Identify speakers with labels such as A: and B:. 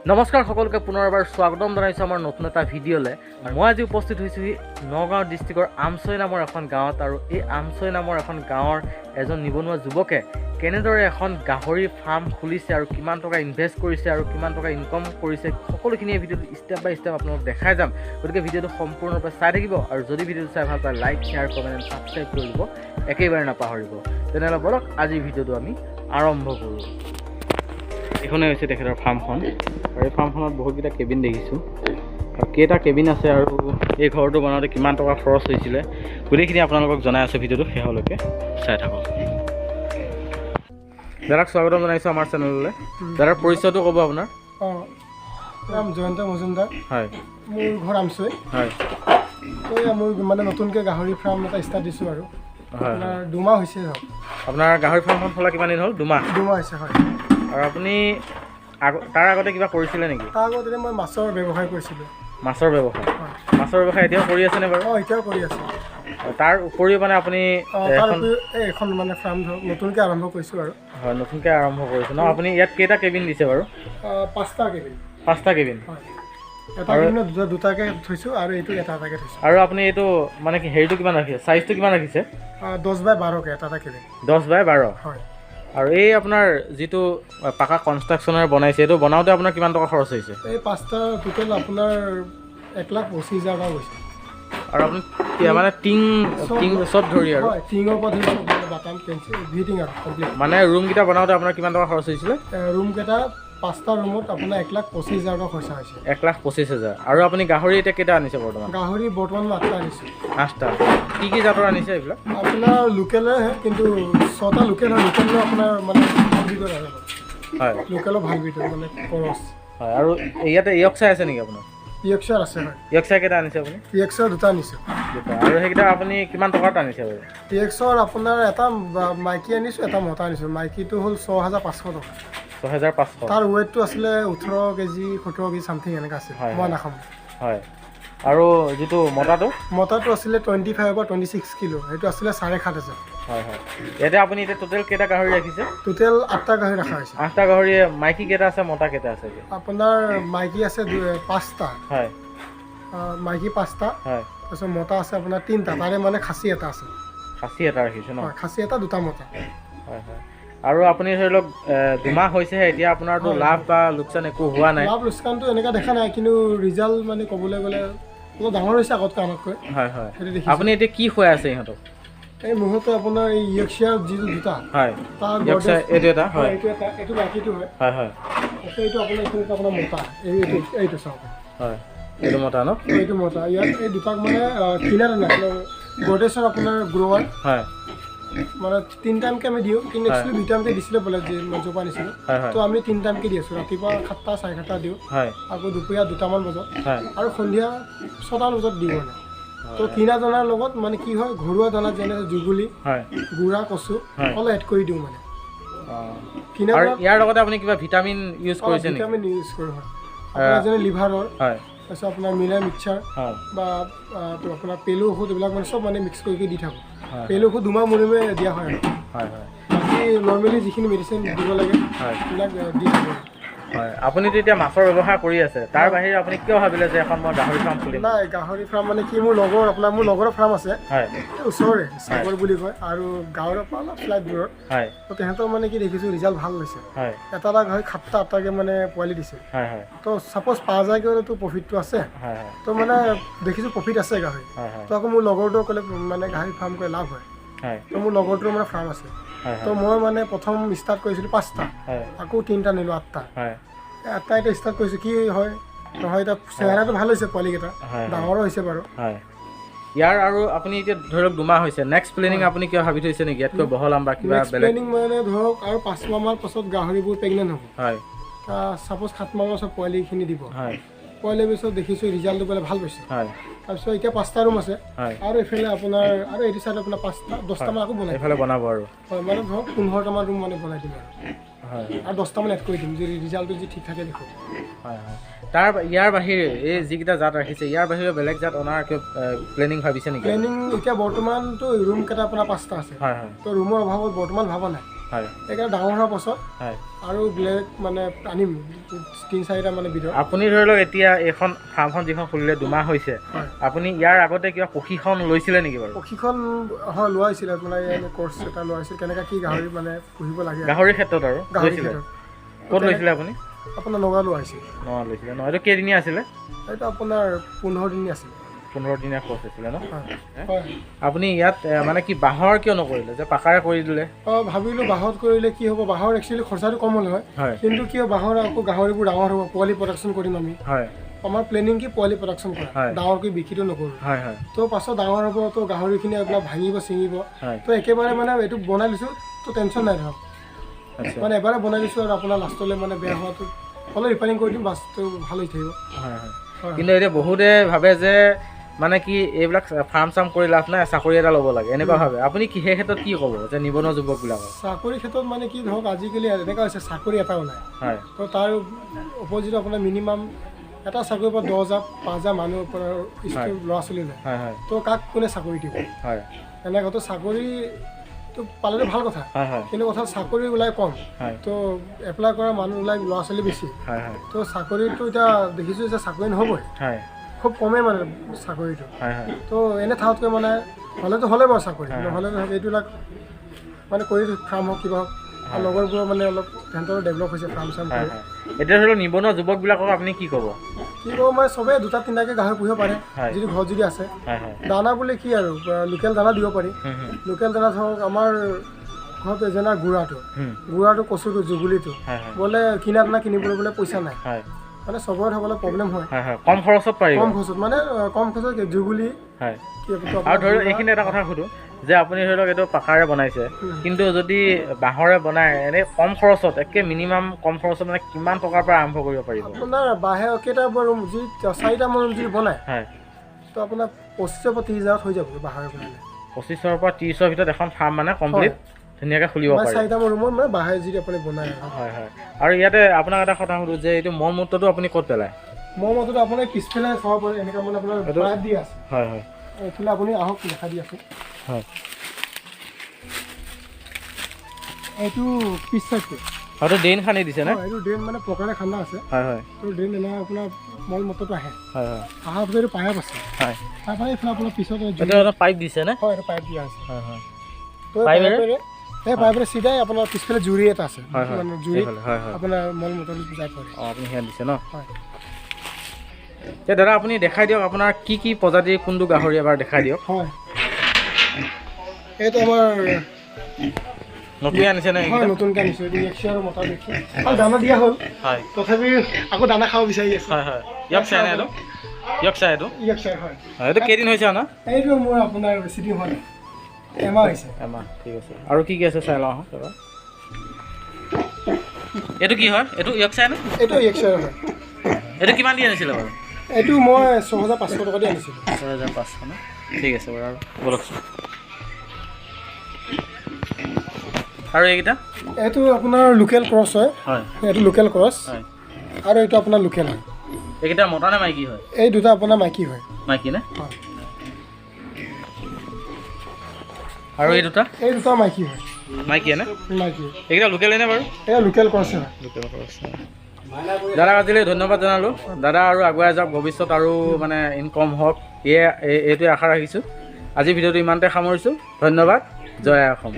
A: নমস্কাৰ সকলোকে পুনৰ এবাৰ স্বাগতম জনাইছোঁ আমাৰ নতুন এটা ভিডিঅ'লৈ। মই আজি উপস্থিত হৈছোঁ নগাঁও ডিষ্ট্ৰিক্টৰ আমচৈ নামৰ এখন গাঁৱত। আৰু এই আমচৈ নামৰ এখন গাঁৱৰ এজন নিবনুৱা যুৱকে কেনেদৰে এখন গাহৰি ফাৰ্ম খুলিছে আৰু কিমান টকা ইনভেষ্ট কৰিছে আৰু কিমান টকা ইনকম কৰিছে সকলোখিনি এই ভিডিঅ'টো ষ্টেপ বাই ষ্টেপ আপোনালোকক দেখাই যাম। গতিকে ভিডিঅ'টো সম্পূৰ্ণৰূপে চাই থাকিব আৰু যদি ভিডিঅ'টো চাই ভাল পায় like share comment and subscribe কৰি দিব একেবাৰে নাপাহৰিব। তেনেহ'লে বলক আজিৰ ভিডিঅ'টো আমি আৰম্ভ কৰোঁ। এইখনে হৈছে তেখেতৰ ফাৰ্মখন আৰু এই ফাৰ্মখনত বহুতকেইটা কেবিন দেখিছোঁ আৰু কেইটা কেবিন আছে আৰু এই ঘৰটো বনাওঁতে কিমান টকা খৰচ হৈছিলে গোটেইখিনি আপোনালোকক জনাই আছোঁ। ভিডিঅ'টো শেষলৈকে চাই থাকক। দাদাক স্বাগতম জনাইছোঁ আমাৰ চেনেললৈ। দাদাৰ পৰিচয়টো ক'ব আপোনাৰ?
B: নাম জয়ন্ত মজুমদাৰ।
A: হয়,
B: মোৰ ঘৰ আমচৈ।
A: হয়,
B: মোৰ মানে নতুনকৈ গাহৰি ফাৰ্ম এটা ষ্টাৰ্ট দিছোঁ আৰু
A: হয়,
B: আপোনাৰ 2 মাহ হৈছে ধৰক।
A: আপোনাৰ গাহৰি ফাৰ্মখন খোলা কিমান দিন হ'ল? 2 মাহ।
B: 2 মাহ হৈছে, হয়।
A: আৰু আপুনি তাৰ আগতে কিবা কৰিছিলে নেকি?
B: তাৰ আগতে মই মাছৰ ব্যৱসায় কৰিছিলোঁ।
A: মাছৰ ব্যৱসায়?
B: হয়।
A: মাছৰ ব্যৱসায় এতিয়াও কৰি আছেনে বাৰু?
B: এতিয়াও কৰি আছোঁ।
A: তাৰ উপৰিও মানে আপুনি
B: এখন মানে ফাৰ্ম ধৰক নতুনকৈ আৰম্ভ কৰিছোঁ আৰু।
A: হয়, নতুনকৈ আৰম্ভ কৰিছে ন? আপুনি ইয়াত কেইটা কেবিন দিছে বাৰু?
B: 5টা কেবিন।
A: 5টা কেবিন?
B: হয়। এটা কেবিনত দুটাকৈ থৈছোঁ আৰু এইটো এটা এটাকৈ থৈছোঁ।
A: আৰু আপুনি এইটো মানে কি হেৰিটো কিমান ৰাখিছে? চাইজটো কিমান ৰাখিছে?
B: 10x12কৈ এটা কেবিন।
A: 10x12?
B: হয়।
A: আৰু এই আপোনাৰ যিটো পাকা কনষ্ট্ৰাকশ্যনেৰে বনাইছে এইটো বনাওঁতে আপোনাৰ কিমান টকা খৰচ হৈছে?
B: এই 5টা টোটেল আপোনাৰ 1,25,000 টকা গৈছে।
A: আৰু আপুনি মানে টিং চব ধৰি আৰু?
B: হয়, টিঙৰ পৰা ধৰি বাটাম পেঞ্চিল এভৰিথিং আৰু কমপ্লিট।
A: মানে ৰুমকেইটা বনাওঁতে আপোনাৰ কিমান টকা খৰচ হৈছিলে?
B: ৰুমকেইটা 5টা ৰুমত আপোনাৰ 1,25,000 টকা খৰচা হৈছে।
A: 1,25,000। আৰু আপুনি গাহৰি এতিয়া কেইটা আনিছে বৰ্তমান?
B: গাহৰি বৰ্তমান 8টা আনিছোঁ।
A: 8টা? কি জাতৰ আনিছে এইবিলাক?
B: আপোনাৰ লোকেলহে, কিন্তু 6টা লোকেল হয়। লোকেলৰ আপোনাৰ মানে ভাল ভিতৰত আহে।
A: হয়,
B: লোকেলৰ ভাল ভিতৰত মানে খৰচ।
A: হয়। আৰু ইয়াতে ইয়কচাই আছে নেকি আপোনাৰ?
B: ইয়কচাৰ আছে, হয়।
A: ইয়কচাই কেইটা আনিছে আপুনি?
B: ইয়কচাৰ 2টা আনিছোঁ।
A: 2টা। আৰু সেইকেইটা আপুনি কিমান টকাত আনিছে বাৰু?
B: ইয়কচাৰ আপোনাৰ এটা মাইকী আনিছোঁ, এটা মতা আনিছোঁ। মাইকীটো হ'ল 6,500 টকা।
A: 6,500?
B: তাৰ ৱেইটটো আছিলে 18 কেজি 17 কেজি চামথিং এনেকৈ আছিল। মই নাখাম।
A: হয়। আৰু যিটো
B: মতাটো আছিলে 25 বা 26 কিলো। সেইটো আছিলে 7,500।
A: হয়, হয়। ইয়াতে আপুনি এতিয়া টোটেল কেইটা গাহৰি ৰাখিছে?
B: টোটেল 8টা গাহৰি ৰখা হৈছে।
A: 8টা গাহৰি। মাইকী কেইটা আছে, মতা কেইটা আছে?
B: আপোনাৰ মাইকী আছে 5টা।
A: হয়।
B: মাইকী 5টা।
A: হয়।
B: তাৰপিছত মতা আছে আপোনাৰ 3টা। তাৰে মানে খাচী এটা আছে।
A: খাচী এটা ৰাখিছে ন?
B: হয়, খাচী এটা, 2টা মতা।
A: হয়, হয়। আৰু আপুনি ধৰি লওক 2 মাহ হৈছেহে, এতিয়া আপোনাৰতো লাভ বা লোকচান একো হোৱা নাই?
B: লাভ লোকচানটো এনেকৈ দেখা নাই, কিন্তু ৰিজাল্ট মানে ক'বলৈ গ'লে অলপ ডাঙৰ হৈছে আগতকৈ আমাতকৈ।
A: হয়, হয়। আপুনি এতিয়া কি খুৱাই আছে ইহঁতক?
B: এই মুহূৰ্তে আপোনাৰ এই ইয়কচাৰ যিটো 2টা। হয়।
A: এইটো এটা? হয়।
B: এইটো বাকীটো হয়।
A: হয়, হয়।
B: এইটো আপোনাৰ মতা। এইটো চাওক।
A: হয়, এইটো মতা ন?
B: এইটো মতা। ইয়াত এই 2টাক মানে কিনাৰ নাছিলে গডেছৰ আপোনাৰ গ্ৰোৱাৰ।
A: হয়।
B: মানে 3 টাইমকৈ আমি দিওঁ, কিন্তু একচুৱেলি 2 টাইমকৈ দিছিলে বোলে য'ৰ পৰা আনিছিলোঁ। তো আমি 3 টাইমকৈ দি আছোঁ। ৰাতিপুৱা 7টা 7:30 দিওঁ, আকৌ দুপৰীয়া 2টামান বজাত, আৰু সন্ধিয়া 6টামান বজাত দিওঁ মানে। তো কিনা দানাৰ লগত মানে কি হয়, ঘৰুৱা দানা যেনে জুগুলি, গুড়া, কচু অলপ এড কৰি দিওঁ মানে। কিনা
A: ইয়াৰ লগতে আপুনি কিবা ভিটামিন ইউজ কৰিছে নেকি?
B: ভিটামিন ইউজ কৰোঁ, হয়। আপোনাৰ যেনে লিভাৰৰ, তাৰপিছত আপোনাৰ মিলা মিক্সাৰ বা আপোনাৰ পেলু ঔষধ, এইবিলাক মানে চব মানে মিক্স কৰি দি থাকোঁ। পেলু ঔষধ 2 মাহ মূৰে মূৰে দিয়া হয় আৰু। বাকী নৰ্মেলি যিখিনি মেডিচিন দিব লাগে সেইবিলাক দি থাকোঁ।
A: হয়। আপুনিতো এতিয়া মাছৰ ব্যৱসায় কৰি আছে, তাৰ বাহিৰে আপুনি কিয় ভাবিলে যে এখন মই গাহৰি ফাৰ্ম খুলিম?
B: নাই, গাহৰি ফাৰ্ম মানে কি, মোৰ লগৰৰ ফাৰ্ম আছে ওচৰৰে, চাগৰ বুলি কয়, আৰু গাঁৱৰ পৰা অলপ ফ্লাইট দূৰত। তো তেহেঁতৰ মানে কি দেখিছোঁ ৰিজাল্ট ভাল হৈছে। এটা গাহৰি 7টা 8টাকৈ মানে পোৱালি দিছে। তো ছাপ'জ 5,000কৈ হ'লেতো প্ৰফিটটো আছে। তো মানে দেখিছোঁ প্ৰফিট আছে গাহৰি। তো আকৌ মোৰ লগৰটোৱে ক'লে মানে গাহৰি ফাৰ্ম কৰি লাভ হয়। তো মোৰ লগৰটোৰ মানে ফাৰ্ম আছে। তো মই মানে প্ৰথম ষ্টাৰ্ট কৰিছিলোঁ 5টা, আকৌ 3টা নিলোঁ, 8টা। 8টা এতিয়া ষ্টাৰ্ট কৰিছোঁ। কি হয় নহয়, এতিয়া চেহেৰাটো ভাল হৈছে, পোৱালিকেইটা ডাঙৰো হৈছে বাৰু।
A: ইয়াৰ আৰু আপুনি এতিয়া ধৰি লওক 2 মাহ হৈছে, নেক্সট প্লেনিং আপুনি কিয় ভাবি থৈছে নেকি ইয়াতকৈ বহলাম বা কিবা বেলেগ?
B: প্লেনিং মানে ধৰক আৰু 5 মাহমান পাছত গাহৰিবোৰ প্ৰেগনেণ্ট হ'ব। ছাপ'জ 7 মাহ পাছত পোৱালিখিনি দিব। পোৱালিৰ পিছত দেখিছোঁ ৰিজাল্টটো বোলে ভাল পাইছে। তাৰপিছত এতিয়া 5টা ৰুম আছে, আৰু এইফালে আপোনাৰ আৰু এইটো চাইডে আপোনাৰ 5টা 10টামান আকৌ
A: বনাব আৰু।
B: হয়, মানে ধৰক 15টামান ৰুম মানে বনাই দিম আৰু 10টামান এড কৰি দিম, যদি ৰিজাল্টটো যি ঠিক থাকে দেখোঁ।
A: হয়, হয়। ইয়াৰ বাহিৰে এই যিকেইটা জাত ৰাখিছে, ইয়াৰ বাহিৰে বেলেগ জাত অনাৰ প্লেনিং ভাবিছে নেকি?
B: প্লেনিং এতিয়া বৰ্তমানতো ৰুমকেইটা আপোনাৰ 5টা আছে। তো ৰুমৰ অভাৱত বৰ্তমান ভবা নাই। এইকেইটা ডাঙৰ হোৱাৰ পাছত আৰু বেলেগ মানে আনিম 3-4টা মানে বিধৰ।
A: আপুনি ধৰি লওক এতিয়া এইখন ফাৰ্মখন যিখন খুলিলে 2 মাহ হৈছে, আপুনি ইয়াৰ আগতে কিবা প্ৰশিক্ষণ লৈছিলে নেকি বাৰু?
B: প্ৰশিক্ষণ লোৱা হৈছিলে, মানে কোৰ্চ এটা লোৱা হৈছিল কেনেকৈ কি গাহৰি মানে পুহিব লাগে
A: গাহৰিৰ ক্ষেত্ৰত আৰু লৈছিলে। ক'ত লৈছিলে আপুনি?
B: আপোনাৰ নগাঁও লোৱা হৈছিল।
A: নগাঁও লৈছিলে ন? এইটো কেইদিনীয়া আছিলে?
B: এইটো আপোনাৰ 15 দিনীয়া আছিলে।
A: 15 দিনীয়া কোৰ্চ আছিলে ন? আপুনি ইয়াত মানে কি বাঁহৰ কিয় নকৰিলে, যে পাকাৰে কৰি দিলে?
B: ভাবিলোঁ বাঁহত কৰিলে কি হ'ব, বাঁহৰ একচুৱেলি খৰচাটো কম হ'ল হয়, কিন্তু কি হ'ব বাঁহৰ আকৌ গাহৰিবোৰ ডাঙৰ হ'ব, পোৱালি প্ৰডাকশ্যন কৰিম আমি। আমাৰ প্লেনিং কি পোৱালি প্ৰডাকশ্যন কৰা, ডাঙৰকৈ বিক্ৰীটো নকৰোঁ। তো পাছত ডাঙৰ হ'ব, তো গাহৰিখিনি এইবিলাক ভাঙিব ছিঙিব, তো একেবাৰে মানে এইটো বনাই লৈছোঁ, তো টেনশ্যন নাই ধৰক। মানে এবাৰে বনাই দিছোঁ আৰু আপোনাৰ লাষ্টলৈ মানে বেয়া হোৱাটো অলপ ৰিপেয়াৰিং কৰি দিম, বাছটো ভাল হৈ থাকিব।
A: কিন্তু এতিয়া বহুতে ভাবে যে মানে কি এইবিলাক ফাৰ্ম চাৰ্ম কৰি লাভ নাই, চাকৰি এটা ল'ব লাগে এনেকুৱা ভাবে। আপুনি কি সেই ক্ষেত্ৰত কি ক'ব যে নিবনুৱা যুৱকবিলাকক?
B: চাকৰিৰ ক্ষেত্ৰত মানে কি ধৰক আজিকালি এনেকুৱা হৈছে চাকৰি এটাও নাই, তো তাৰ অপজিত আপোনাৰ মিনিমাম এটা চাকৰিৰ পৰা 10,000 5,000 মানুহৰ পৰা ল'ৰা ছোৱালী লয়, তো কাক কোনে চাকৰি দিব? এনেকুৱাতো চাকৰিটো পালেতো ভাল কথা, কিন্তু কথা চাকৰি ওলাই কম, তো এপ্লাই কৰা মানুহ ওলাই ল'ৰা ছোৱালী বেছি, তো চাকৰিটো এতিয়া দেখিছোঁ যে চাকৰি নহ'বই, খুব কমেই মানে চাকৰিটো। তো এনে থাকতকৈ মানে হ'লেতো হ'লে বাৰু চাকৰি, নহ'লে এইবিলাক মানে কৰি ফাৰ্ম হওক কিবা হওক, আৰু লগৰবোৰৰ মানে অলপ সিহঁতৰ ডেভেলপ হৈছে ফাৰ্ম চাৰ্ম কৰি।
A: এতিয়া ধৰি লওক নিবনুৱা যুৱকবিলাকক আপুনি কি ক'ব?
B: কি ক'ব মানে চবেই 2-3টাকৈ গাহৰি পুহিব পাৰে যদি ঘৰত যদি আছে। দানা বুলি কি আৰু লোকেল দানা দিব পাৰি। লোকেল দানা ধৰক আমাৰ ঘৰত যেনে গুড়াটো কচুটো জুগুলিটো বোলে কিনা দানা কিনিবলৈ বোলে পইচা নাই, মানে চবৰে হ'বলৈ প্ৰব্লেম হয়।
A: কম খৰচত পাৰিব,
B: কম খৰচত মানে কম খৰচত জুগুলি।
A: আৰু ধৰি লওক এইখিনি এটা কথা সুধোঁ যে আপুনি ধৰি লওক এইটো পাকাৰে বনাইছে, কিন্তু যদি বাঁহৰে বনায় এনেই কম খৰচত একে মিনিমাম কম খৰচত মানে কিমান টকাৰ পৰা আৰম্ভ কৰিব পাৰিব?
B: আপোনাৰ বাঁহে কেইটা ৰুম যদি 4টামান ৰুম যদি বনায়, তো আপোনাৰ 25,000 পৰা 30,000 হৈ যাব বাঁহৰে বনালে। 25,000
A: পৰা 30,000 ভিতৰত এখন ফাৰ্ম মানে কমপ্লিট ধুনীয়াকৈ খুলিব পাৰে।
B: 4টামান ৰুমত মানে বাঁহে যদি আপুনি বনায়।
A: আৰু ইয়াতে আপোনাক এটা কথা সুধোঁ যে এইটো মল মূত্ৰটো আপুনি ক'ত পেলায়?
B: মল মূত্ৰটো আপোনাৰ পিছফালে চাব পাৰে, এনেকুৱা মানে আপোনাৰ পাইপ দি আছে। এইফালে আপুনি আহক দেখা দি আছোঁ। এইটো পিছ চাইডটো
A: হয়তো ড্ৰেইন খান্দি দিছে নে?
B: এইটো ড্ৰেইন মানে পকাৰে খান্দা আছে। তো ড্ৰেইন এনেকৈ আপোনাৰ মল মূত্ৰটো আহে। অহাৰ পিছত এইটো পাইপ আছে, তাৰপৰা এইফালে আপোনাৰ পিছত
A: পাইপ দিছে নে?
B: হয়, এইটো পাইপ দিয়া আছে। তো এই পাইপেৰে চিধাই আপোনাৰ পিছফালে জুৰি এটা আছে, জুৰি আপোনাৰ মল মূত্ৰটো যাই পৰে।
A: আপুনি সেয়া দিছে ন? এতিয়া দাদা আপুনি দেখাই দিয়ক আপোনাৰ কি কি প্ৰজাতিৰ কোনটো গাহৰি এবাৰ দেখাই দিয়ক।
B: হয়, এইটো আমাৰ
A: নতুনকৈ আনিছে নে?
B: নতুনকৈ আনিছোঁ। এইটো ইয়েক্সাৰ আৰু মতা দেখি আৰু দানা দিয়া হ'ল, তথাপি আকৌ দানা খাব বিচাৰি আছে।
A: ইয়েক্সাৰ নে? এইটো ইয়েক্সাৰ,
B: ইয়েক্সাৰ হয়।
A: এইটো কেইদিন হৈছে না?
B: এইটো মোৰ আপোনাৰ বেছি দিন হোৱা নাই, এমাহ হৈছে।
A: এমাহ, ঠিক আছে। আৰু কি কি আছে চাই লওঁ দাদা। এইটো কি হয়? এইটো ইয়েক্সাৰ নে?
B: এইটো ইয়েক্সাৰ হয়।
A: এইটো কিমান দি আনিছিলে বাৰু?
B: এইটো মই 6,500 টকা দি আনিছিলোঁ।
A: 6,500 ন? ঠিক আছে বাৰু, আৰু বলকচোন। আৰু এইকেইটা?
B: এইটো আপোনাৰ লোকেল ক্ৰছ হয়। এইটো লোকেল ক্ৰছ, আৰু এইটো আপোনাৰ লোকেল হয়।
A: এইকেইটা মতা নে মাইকী হয়?
B: এই দুটা আপোনাৰ মাইকী হয়।
A: মাইকী নে? আৰু এই দুটা?
B: এই দুটা মাইকী হয়।
A: মাইকী নে?
B: মাইকী।
A: এইকেইটা লোকেল নে বাৰু?
B: এয়া লোকেল ক্ৰছ হয়।
A: Local cross. দাদাক আজিলৈ ধন্যবাদ জনালোঁ। দাদা আৰু আগুৱাই যাওক, ভৱিষ্যত আৰু মানে ইনকম হওক, এইটোৱে আশা ৰাখিছোঁ। আজি ভিডিঅ'টো ইমানতে সামৰিছোঁ। ধন্যবাদ। জয় অসম।